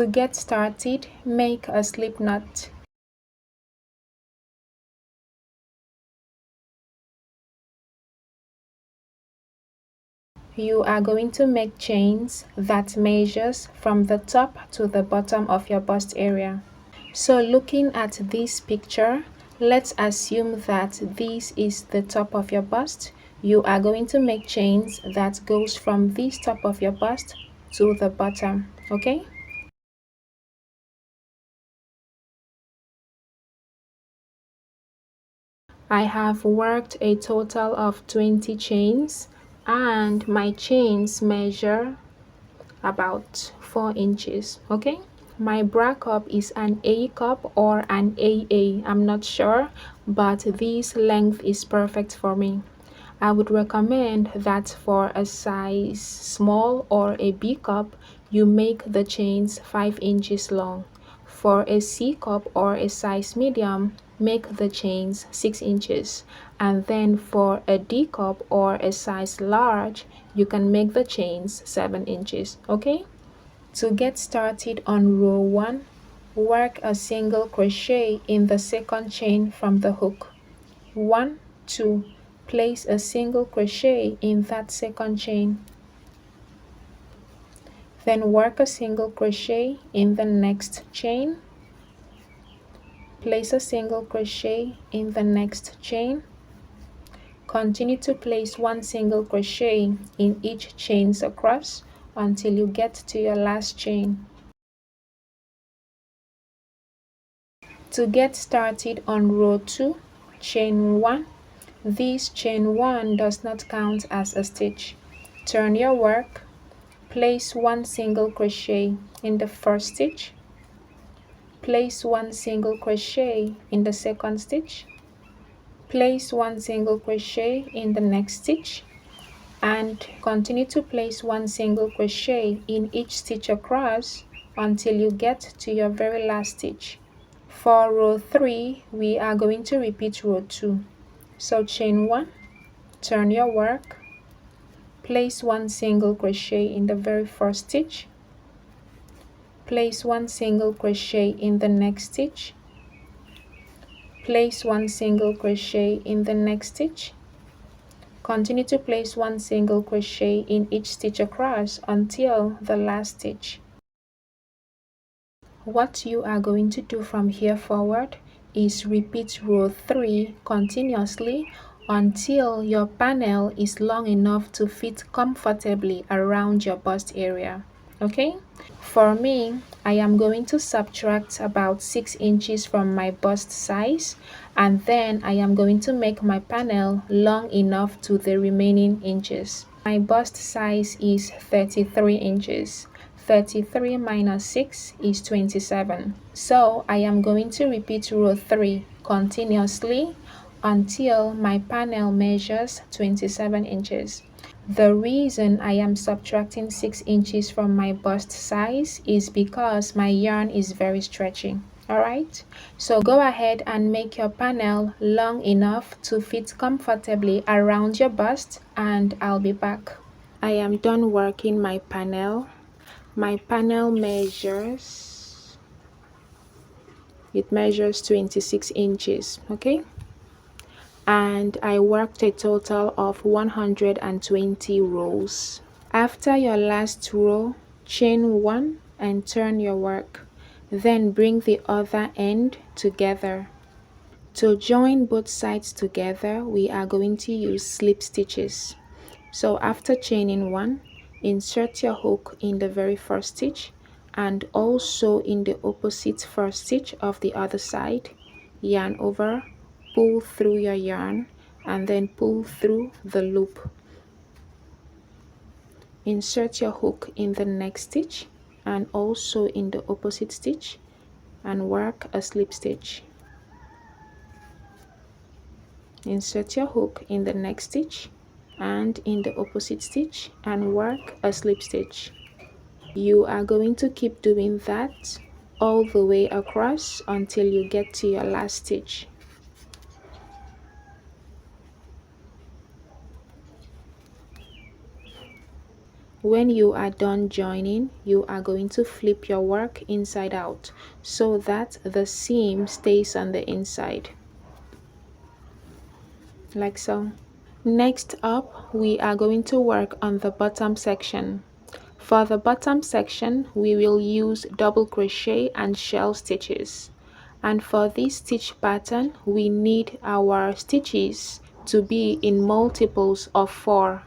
To get started, make a slip knot. You are going to make chains that measures from the top to the bottom of your bust area. So looking at this picture, let's assume that this is the top of your bust. You are going to make chains that goes from this top of your bust to the bottom, okay? I have worked a total of 20 chains and my chains measure about 4 inches, okay? My bra cup is an A cup or an AA, I'm not sure, but this length is perfect for me. I would recommend that for a size small or a B cup, you make the chains 5 inches long. For a C cup or a size medium, make the chains 6 inches. And then for a D cup or a size large, you can make the chains 7 inches, okay? To get started on row 1, work a single crochet in the second chain from the hook. 1, 2, place a single crochet in that second chain. Then work a single crochet in the next chain. Place a single crochet in the next chain. Continue to place one single crochet in each chains across until you get to your last chain. To get started on row 2, chain 1. This chain 1 does not count as a stitch. Turn your work. Place one single crochet in the first stitch. Place one single crochet in the second stitch. Place one single crochet in the next stitch. And continue to place one single crochet in each stitch across until you get to your very last stitch. For row 3, we are going to repeat row 2. So chain 1, turn your work, place one single crochet in the very first stitch, place one single crochet in the next stitch, place one single crochet in the next stitch. Continue to place one single crochet in each stitch across until the last stitch. What you are going to do from here forward is repeat row 3 continuously until your panel is long enough to fit comfortably around your bust area, okay? For me, I am going to subtract about 6 inches from my bust size, and then I am going to make my panel long enough to the remaining inches. My bust size is 33 inches. 33 minus 6 is 27. So I am going to repeat row 3 continuously until my panel measures 27 inches. The reason I am subtracting 6 inches from my bust size is because my yarn is very stretchy. Alright, so go ahead and make your panel long enough to fit comfortably around your bust, and I'll be back. I am done working my panel. My panel measures 26 inches, okay? And I worked a total of 120 rows. After your last row, chain 1 and turn your work. Then bring the other end together. To join both sides together, we are going to use slip stitches. So after chaining 1, insert your hook in the very first stitch and also in the opposite first stitch of the other side. Yarn over, pull through your yarn, and then pull through the loop. Insert your hook in the next stitch and also in the opposite stitch and work a slip stitch. Insert your hook in the next stitch and in the opposite stitch and work a slip stitch. You are going to keep doing that all the way across until you get to your last stitch. When you are done joining, you are going to flip your work inside out so that the seam stays on the inside, like so. Next up, we are going to work on the bottom section. For the bottom section, we will use double crochet and shell stitches. And for this stitch pattern, we need our stitches to be in multiples of 4.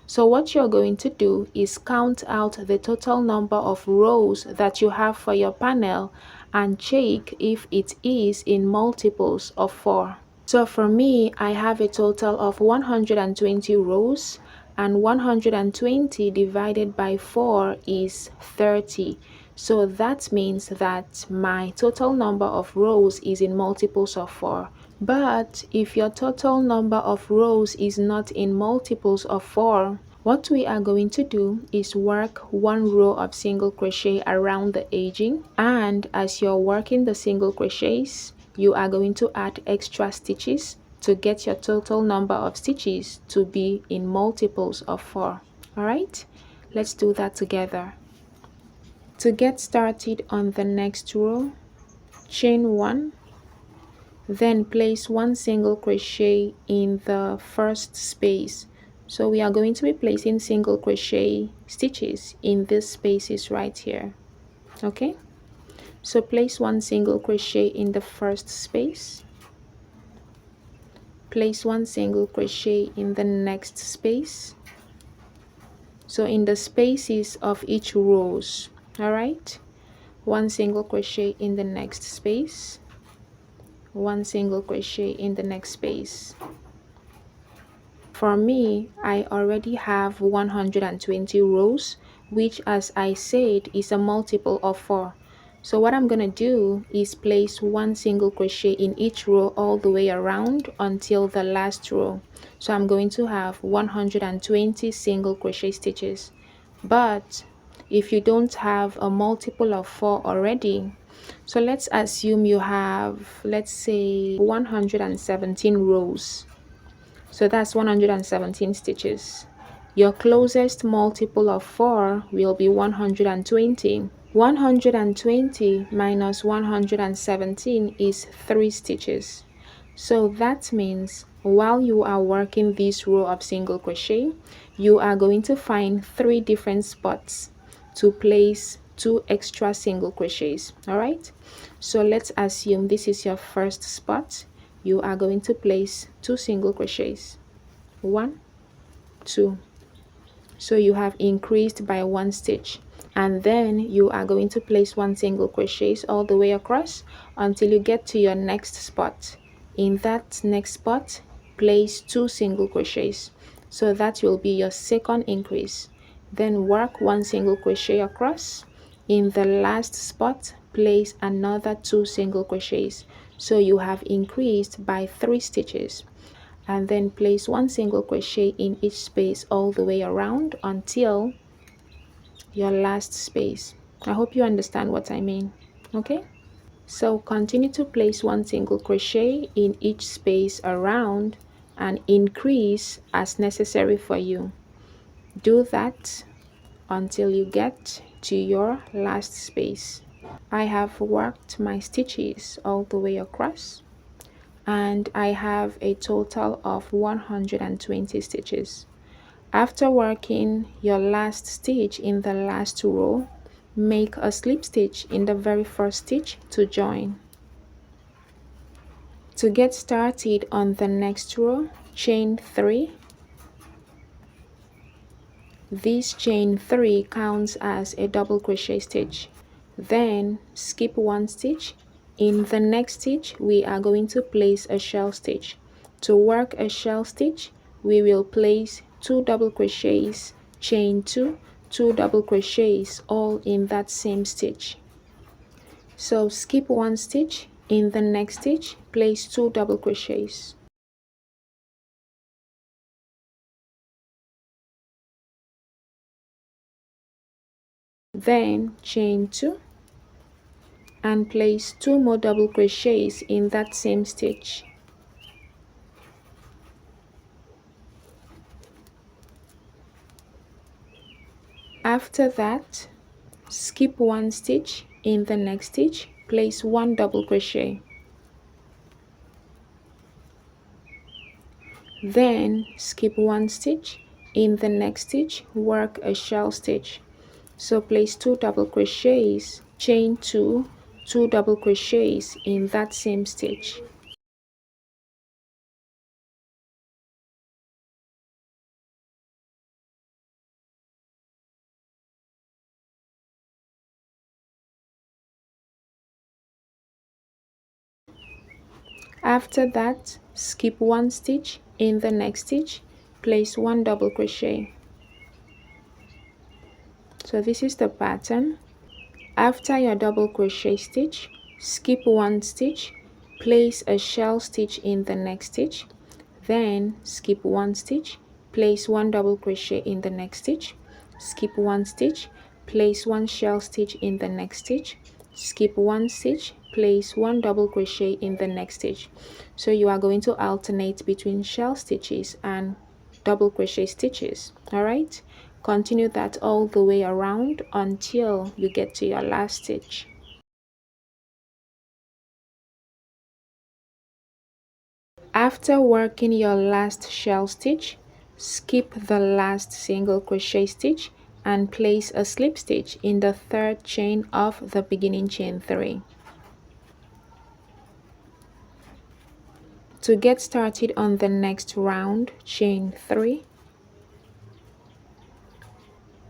So what you're going to do is count out the total number of rows that you have for your panel and check if it is in multiples of 4. So for me, I have a total of 120 rows, and 120 divided by 4 is 30. So that means that my total number of rows is in multiples of 4. But if your total number of rows is not in multiples of 4, what we are going to do is work one row of single crochet around the edging, and as you're working the single crochets, you are going to add extra stitches to get your total number of stitches to be in multiples of 4. Alright, let's do that together. To get started on the next row, chain 1, then place 1 single crochet in the first space. So we are going to be placing single crochet stitches in these spaces right here. Okay, so place 1 single crochet in the first space, place 1 single crochet in the next space, so in the spaces of each rows. All right, 1 single crochet in the next space, 1 single crochet in the next space. For me, I already have 120 rows, which, as I said, is a multiple of 4. So what I'm going to do is place 1 single crochet in each row all the way around until the last row. So I'm going to have 120 single crochet stitches. But if you don't have a multiple of 4 already, so let's assume you have, let's say, 117 rows. So that's 117 stitches. Your closest multiple of 4 will be 120. 120 minus 117 is 3 stitches. So that means while you are working this row of single crochet, you are going to find 3 different spots to place 2 extra single crochets. All right, so let's assume this is your first spot. You are going to place 2 single crochets, 1, 2. So you have increased by 1 stitch, and then you are going to place 1 single crochet all the way across until you get to your next spot. In that next spot, place 2 single crochets, so that will be your second increase. Then work 1 single crochet across. In the last spot, place another 2 single crochets, so you have increased by 3 stitches. And then place 1 single crochet in each space all the way around until your last space. I hope you understand what I mean. Okay, so continue to place 1 single crochet in each space around and increase as necessary for you. Do that until you get to your last space. I have worked my stitches all the way across, and I have a total of 120 stitches. After working your last stitch in the last row, make a slip stitch in the very first stitch to join. To get started on the next row, chain 3. This chain 3 counts as a double crochet stitch. Then skip 1 stitch. In the next stitch, we are going to place a shell stitch. To work a shell stitch, we will place 2 double crochets, chain 2, 2 double crochets, all in that same stitch. So skip 1 stitch. In the next stitch, place 2 double crochets. Then chain 2 and place 2 more double crochets in that same stitch. After that, skip one stitch in the next stitch, place one double crochet, then skip one stitch in the next stitch, work a shell stitch. So place two double crochets, chain two double crochets in that same stitch. After that, skip one stitch in the next stitch, place one double crochet. So this is the pattern. After your double crochet stitch, skip one stitch, place a shell stitch in the next stitch, then skip one stitch, place one double crochet in the next stitch, skip one stitch, place one shell stitch in the next stitch, skip one stitch, place one double crochet in the next stitch. So you are going to alternate between shell stitches and double crochet stitches. All right, continue that all the way around until you get to your last stitch. After working your last shell stitch, skip the last single crochet stitch and place a slip stitch in the third chain of the beginning chain 3. To get started on the next round, chain 3.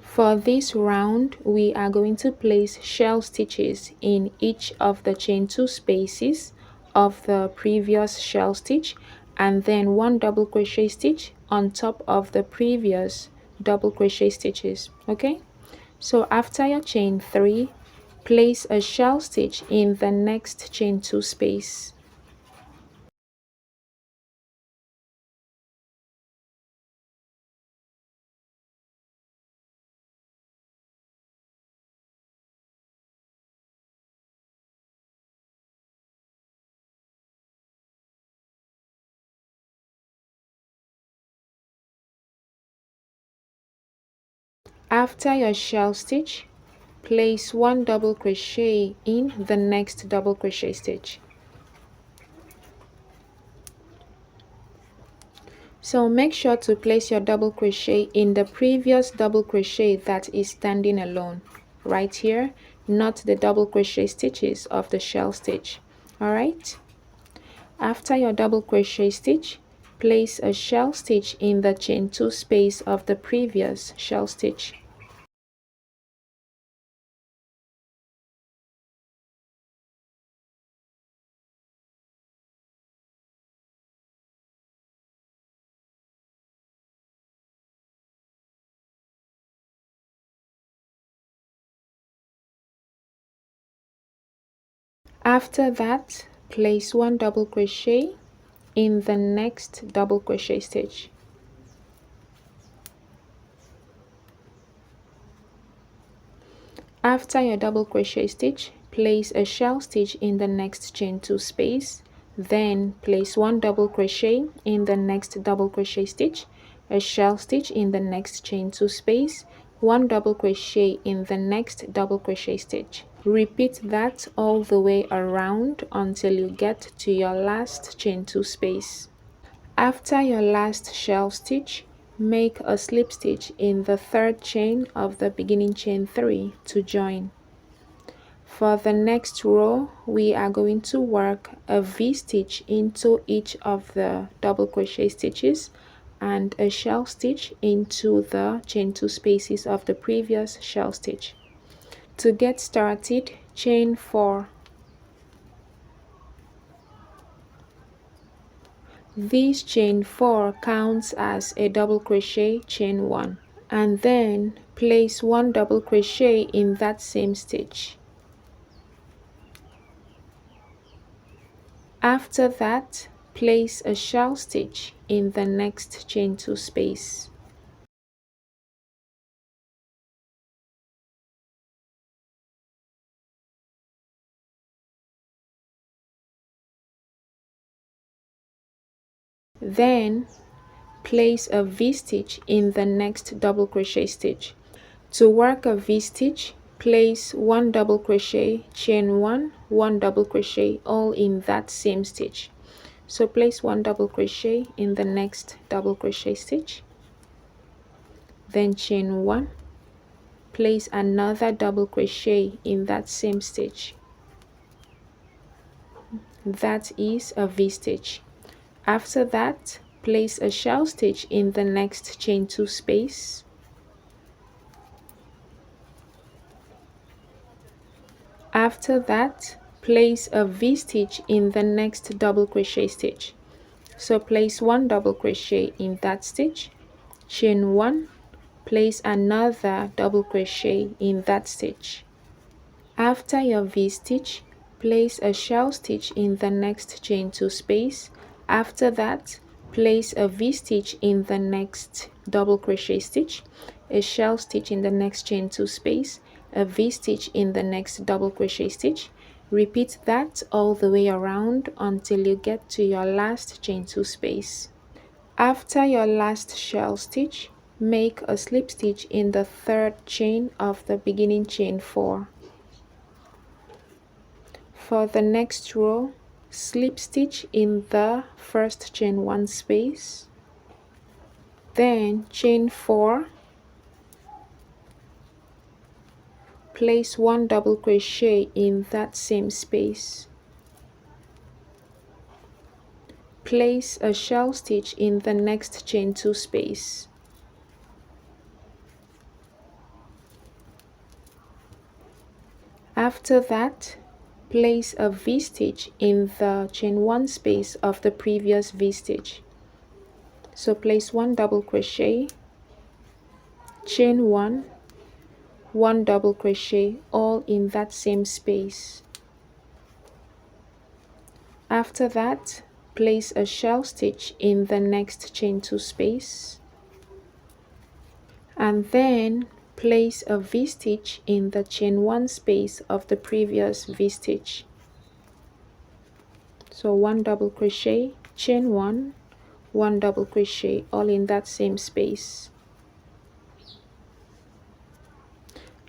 For this round, we are going to place shell stitches in each of the chain 2 spaces of the previous shell stitch, and then one double crochet stitch on top of the previous double crochet stitches. Okay, so after your chain 3, place a shell stitch in the next chain 2 space. After your shell stitch, place one double crochet in the next double crochet stitch. So make sure to place your double crochet in the previous double crochet that is standing alone right here, not the double crochet stitches of the shell stitch. All right, after your double crochet stitch, place a shell stitch in the chain 2 space of the previous shell stitch. After that, place one double crochet in the next double crochet stitch. After your double crochet stitch, place a shell stitch in the next chain 2 space, then place one double crochet in the next double crochet stitch, a shell stitch in the next chain 2 space, one double crochet in the next double crochet stitch. Repeat that all the way around until you get to your last chain 2 space. After your last shell stitch, make a slip stitch in the third chain of the beginning chain 3 to join. For the next row, we are going to work a V-stitch into each of the double crochet stitches and a shell stitch into the chain 2 spaces of the previous shell stitch. To get started, chain 4. This chain 4 counts as a double crochet chain 1, and then place one double crochet in that same stitch. After that, place a shell stitch in the next chain 2 space. Then place a V-stitch in the next double crochet stitch. To work a V-stitch, place 1 double crochet, chain 1, 1 double crochet, all in that same stitch. So place 1 double crochet in the next double crochet stitch, then chain 1, place another double crochet in that same stitch. That is a V-stitch. After that, place a shell stitch in the next chain 2 space. After that, place a V-stitch in the next double crochet stitch. So place 1 double crochet in that stitch, chain 1, place another double crochet in that stitch. After your V-stitch, place a shell stitch in the next chain 2 space. After that, place a V-stitch in the next double crochet stitch, a shell stitch in the next chain 2 space, a V-stitch in the next double crochet stitch. Repeat that all the way around until you get to your last chain 2 space. After your last shell stitch, make a slip stitch in the third chain of the beginning chain 4. For the next row, slip stitch in the first chain 1 space, then chain 4, place 1 double crochet in that same space, place a shell stitch in the next chain 2 space, after that place a V-stitch in the chain 1 space of the previous V-stitch. So place 1 double crochet, chain 1, 1 double crochet, all in that same space. After that, place a shell stitch in the next chain 2 space, and then place a V-stitch in the chain 1 space of the previous V-stitch. So 1 double crochet, chain 1, 1 double crochet, all in that same space.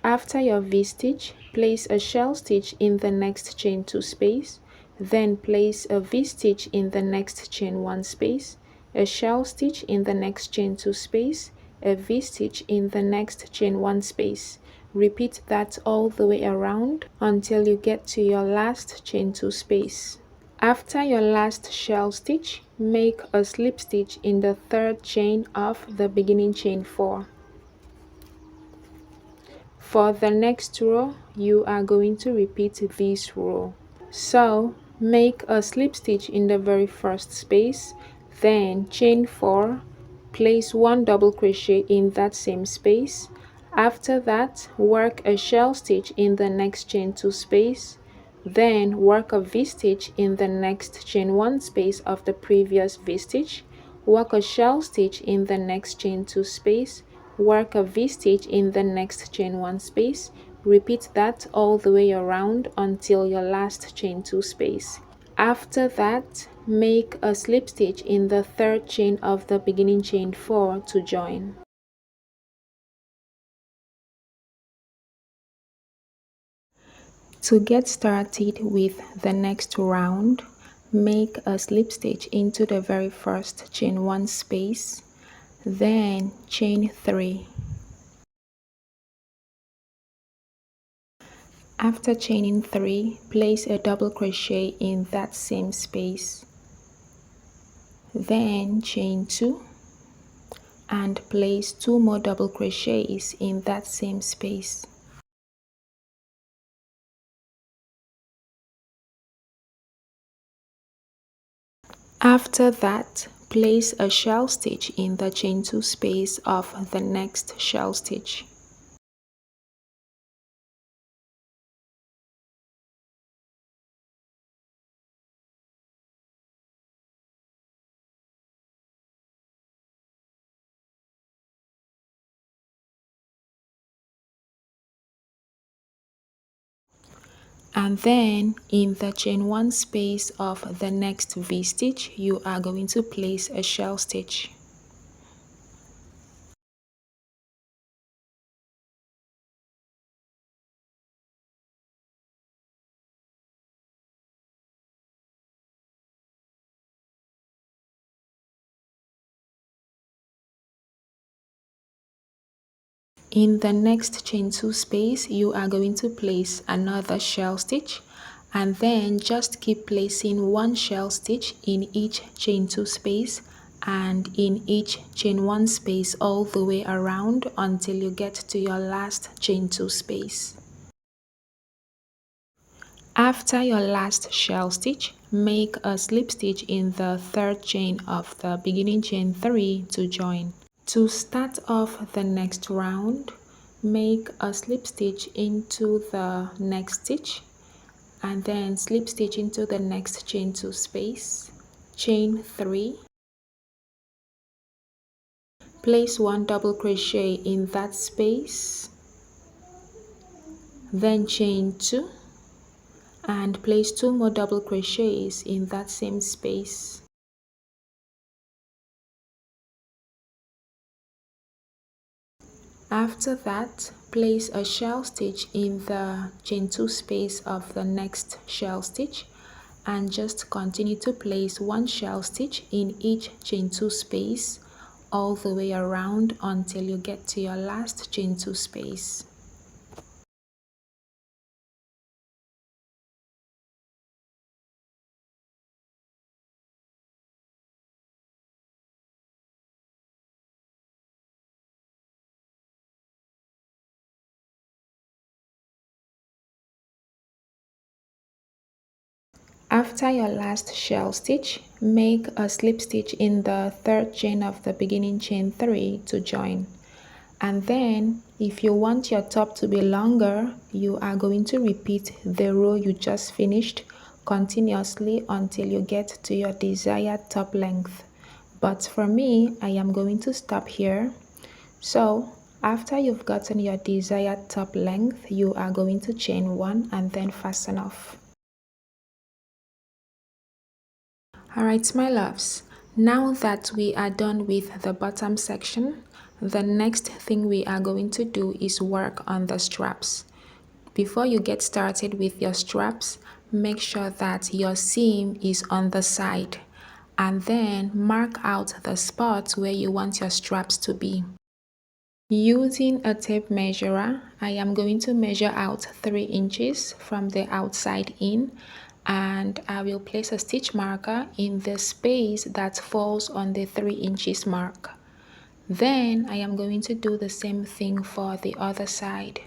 After your V-stitch, place a shell stitch in the next chain 2 space, then place a V-stitch in the next chain 1 space, a shell stitch in the next chain 2 space, a V-stitch in the next chain 1 space. Repeat that all the way around until you get to your last chain 2 space. After your last shell stitch, make a slip stitch in the third chain of the beginning chain 4. For the next row, you are going to repeat this row. So make a slip stitch in the very first space, then chain 4, place 1 double crochet in that same space. After that, work a shell stitch in the next chain 2 space, then work a V-stitch in the next chain 1 space of the previous V-stitch, work a shell stitch in the next chain 2 space, work a V-stitch in the next chain 1 space. Repeat that all the way around until your last chain 2 space. After that, make a slip stitch in the third chain of the beginning chain 4 to join. To get started with the next round, make a slip stitch into the very first chain 1 space, then chain 3. After chaining 3, place a double crochet in that same space, then chain 2 and place 2 more double crochets in that same space. After that, place a shell stitch in the chain 2 space of the next shell stitch. And then in the chain 1 space of the next V-stitch, you are going to place a shell stitch. In the next chain 2 space, you are going to place another shell stitch, and then just keep placing one shell stitch in each chain 2 space and in each chain 1 space all the way around until you get to your last chain 2 space. After your last shell stitch, make a slip stitch in the third chain of the beginning chain 3 to join. To start off the next round, make a slip stitch into the next stitch and then slip stitch into the next chain 2 space, chain 3, place 1 double crochet in that space, then chain 2 and place 2 more double crochets in that same space. After that, place a shell stitch in the chain 2 space of the next shell stitch and just continue to place 1 shell stitch in each chain 2 space all the way around until you get to your last chain 2 space. After your last shell stitch, make a slip stitch in the third chain of the beginning chain 3 to join. And then if you want your top to be longer, you are going to repeat the row you just finished continuously until you get to your desired top length. But for me, I am going to stop here. So after you've gotten your desired top length, you are going to chain 1 and then fasten off. Alright my loves, now that we are done with the bottom section, the next thing we are going to do is work on the straps. Before you get started with your straps, make sure that your seam is on the side and then mark out the spots where you want your straps to be. Using a tape measurer, I am going to measure out 3 inches from the outside in, and I will place a stitch marker in the space that falls on the 3 inches mark. Then I am going to do the same thing for the other side.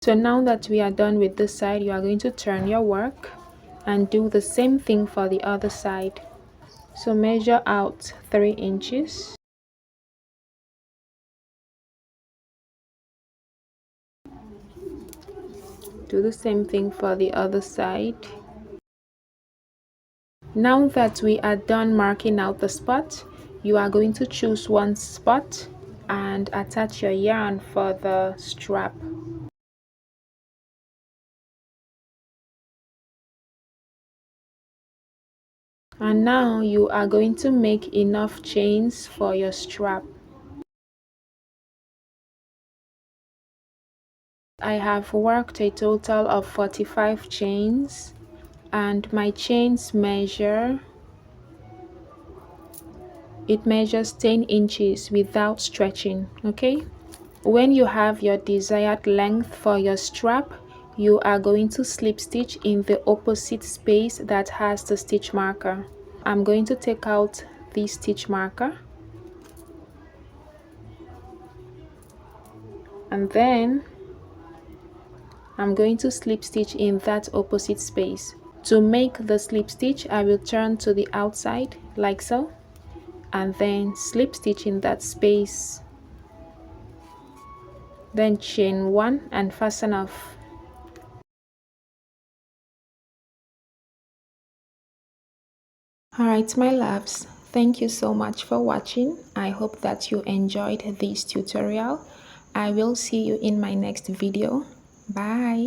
So now that we are done with this side, you are going to turn your work and do the same thing for the other side. So measure out 3 inches. Do the same thing for the other side. Now that we are done marking out the spot, you are going to choose one spot and attach your yarn for the strap. And now you are going to make enough chains for your strap. I have worked a total of 45 chains and my chains measures 10 inches without stretching. Okay, when you have your desired length for your strap, you are going to slip stitch in the opposite space that has the stitch marker. I'm going to take out this stitch marker and then I'm going to slip stitch in that opposite space. To make the slip stitch, I will turn to the outside like so and then slip stitch in that space, then chain 1 and fasten off. Alright my loves, thank you so much for watching. I hope that you enjoyed this tutorial. I will see you in my next video. Bye.